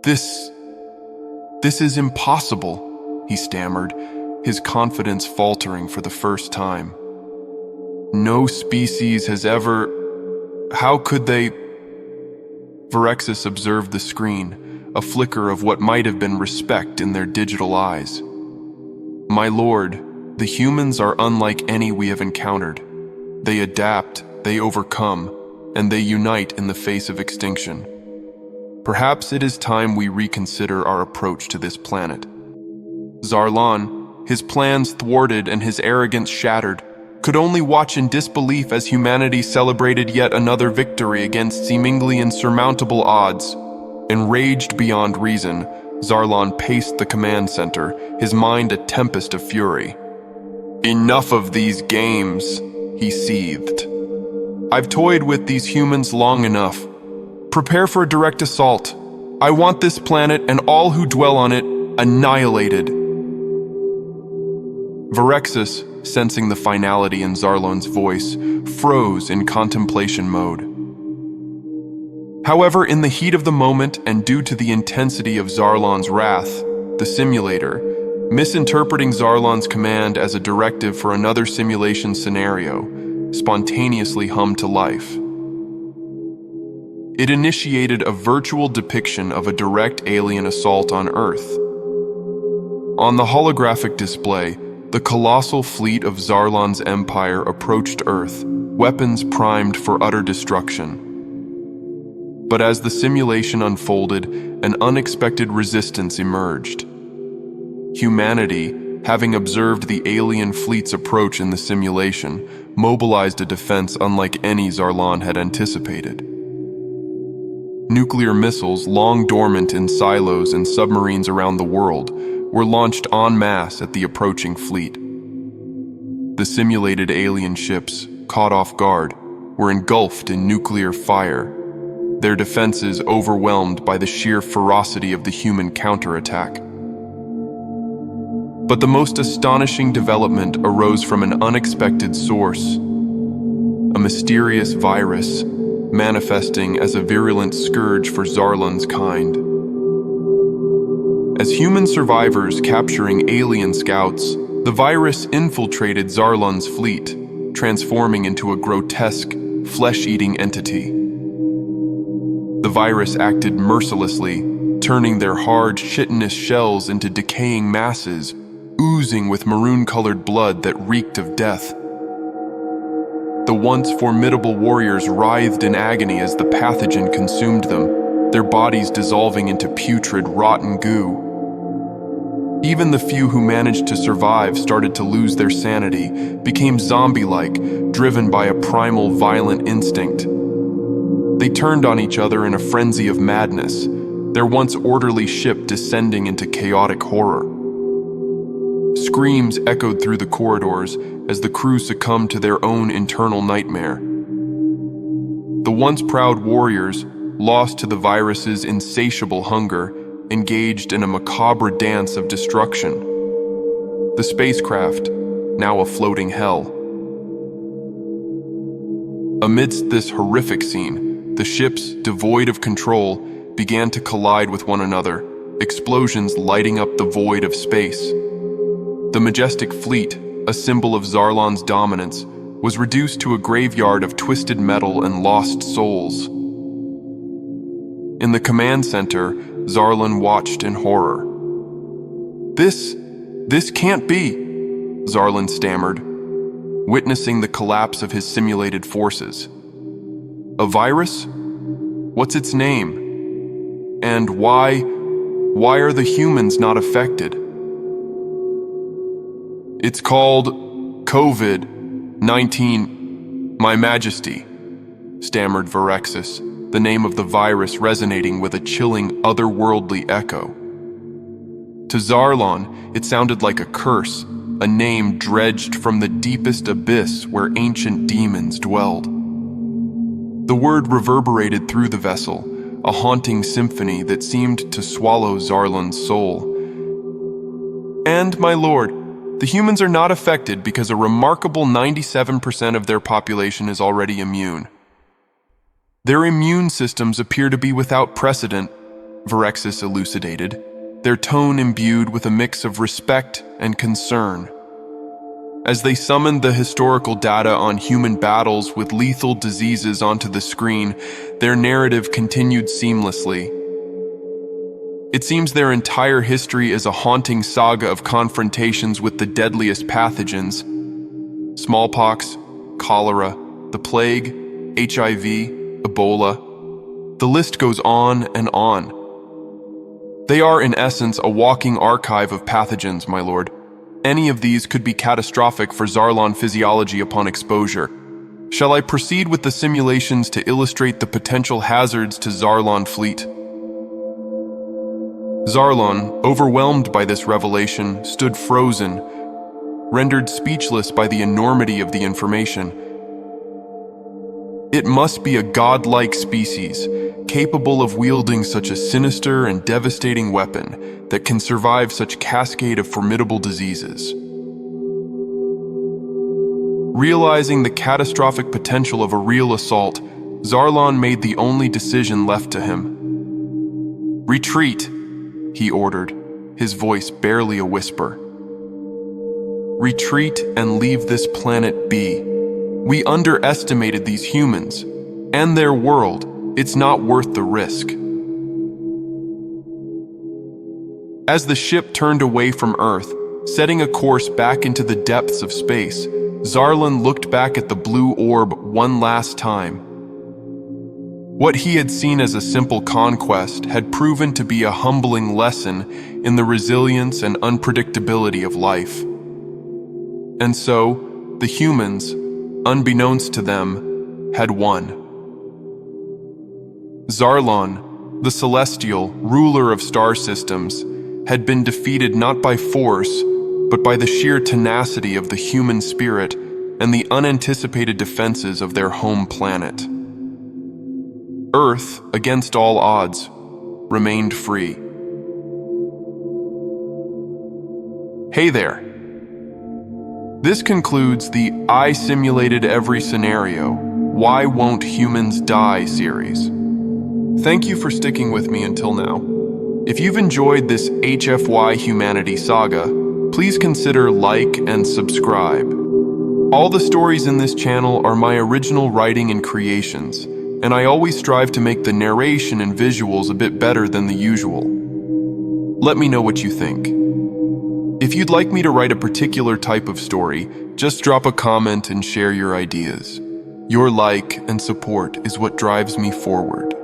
This is impossible, he stammered, his confidence faltering for the first time. No species has ever... How could they... Virexis observed the screen, a flicker of what might have been respect in their digital eyes. My lord, the humans are unlike any we have encountered. They adapt, they overcome, and they unite in the face of extinction. Perhaps it is time we reconsider our approach to this planet. Zarlan, his plans thwarted and his arrogance shattered, could only watch in disbelief as humanity celebrated yet another victory against seemingly insurmountable odds. Enraged beyond reason, Zarlan paced the command center, his mind a tempest of fury. Enough of these games, he seethed. I've toyed with these humans long enough. Prepare for a direct assault. I want this planet and all who dwell on it annihilated. Virexis, sensing the finality in Zarlan's voice, froze in contemplation mode. However, in the heat of the moment and due to the intensity of Zarlan's wrath, the simulator, misinterpreting Zarlan's command as a directive for another simulation scenario, spontaneously hummed to life. It initiated a virtual depiction of a direct alien assault on Earth. On the holographic display, the colossal fleet of Zarlan's empire approached Earth, weapons primed for utter destruction. But as the simulation unfolded, an unexpected resistance emerged. Humanity, having observed the alien fleet's approach in the simulation, mobilized a defense unlike any Zarlan had anticipated. Nuclear missiles, long dormant in silos and submarines around the world, were launched en masse at the approaching fleet. The simulated alien ships, caught off guard, were engulfed in nuclear fire, their defenses overwhelmed by the sheer ferocity of the human counterattack. But the most astonishing development arose from an unexpected source, a mysterious virus manifesting as a virulent scourge for Zarlan's kind. As human survivors capturing alien scouts, the virus infiltrated Zarlan's fleet, transforming into a grotesque, flesh-eating entity. The virus acted mercilessly, turning their hard, chitinous shells into decaying masses, oozing with maroon-colored blood that reeked of death. The once formidable warriors writhed in agony as the pathogen consumed them, their bodies dissolving into putrid, rotten goo. Even the few who managed to survive started to lose their sanity, became zombie-like, driven by a primal, violent instinct. They turned on each other in a frenzy of madness, their once orderly ship descending into chaotic horror. Screams echoed through the corridors as the crew succumbed to their own internal nightmare. The once proud warriors, lost to the virus's insatiable hunger, engaged in a macabre dance of destruction. The spacecraft, now a floating hell. Amidst this horrific scene, the ships, devoid of control, began to collide with one another, explosions lighting up the void of space. The majestic fleet, a symbol of Zarlan's dominance, was reduced to a graveyard of twisted metal and lost souls. In the command center, Zarlan watched in horror. This can't be, Zarlan stammered, witnessing the collapse of his simulated forces. A virus? What's its name? And why are the humans not affected? It's called COVID-19, My Majesty, stammered Virexis, the name of the virus resonating with a chilling, otherworldly echo. To Zarlan, it sounded like a curse, a name dredged from the deepest abyss where ancient demons dwelled. The word reverberated through the vessel, a haunting symphony that seemed to swallow Zarlan's soul. And, my lord, the humans are not affected because a remarkable 97% of their population is already immune. Their immune systems appear to be without precedent, Varexis elucidated, their tone imbued with a mix of respect and concern. As they summoned the historical data on human battles with lethal diseases onto the screen, their narrative continued seamlessly. It seems their entire history is a haunting saga of confrontations with the deadliest pathogens: smallpox, cholera, the plague, HIV, Ebola. The list goes on and on. They are, in essence, a walking archive of pathogens, my lord. Any of these could be catastrophic for Zarlan physiology upon exposure. Shall I proceed with the simulations to illustrate the potential hazards to Zarlan fleet? Zarlan, overwhelmed by this revelation, stood frozen, rendered speechless by the enormity of the information. It must be a godlike species, capable of wielding such a sinister and devastating weapon that can survive such cascade of formidable diseases. Realizing the catastrophic potential of a real assault, Zarlan made the only decision left to him. "Retreat," he ordered, his voice barely a whisper. "Retreat and leave this planet be. We underestimated these humans and their world. It's not worth the risk." As the ship turned away from Earth, setting a course back into the depths of space, Zarlan looked back at the blue orb one last time. What he had seen as a simple conquest had proven to be a humbling lesson in the resilience and unpredictability of life. And so, the humans, unbeknownst to them, had won. Zarlan, the celestial ruler of star systems, had been defeated not by force, but by the sheer tenacity of the human spirit and the unanticipated defenses of their home planet. Earth, against all odds, remained free. Hey there. This concludes the "I simulated every scenario, Why Won't Humans Die" series. Thank you for sticking with me until now. If you've enjoyed this HFY humanity saga, please consider like and subscribe. All the stories in this channel are my original writing and creations, and I always strive to make the narration and visuals a bit better than the usual. Let me know what you think. If you'd like me to write a particular type of story, just drop a comment and share your ideas. Your like and support is what drives me forward.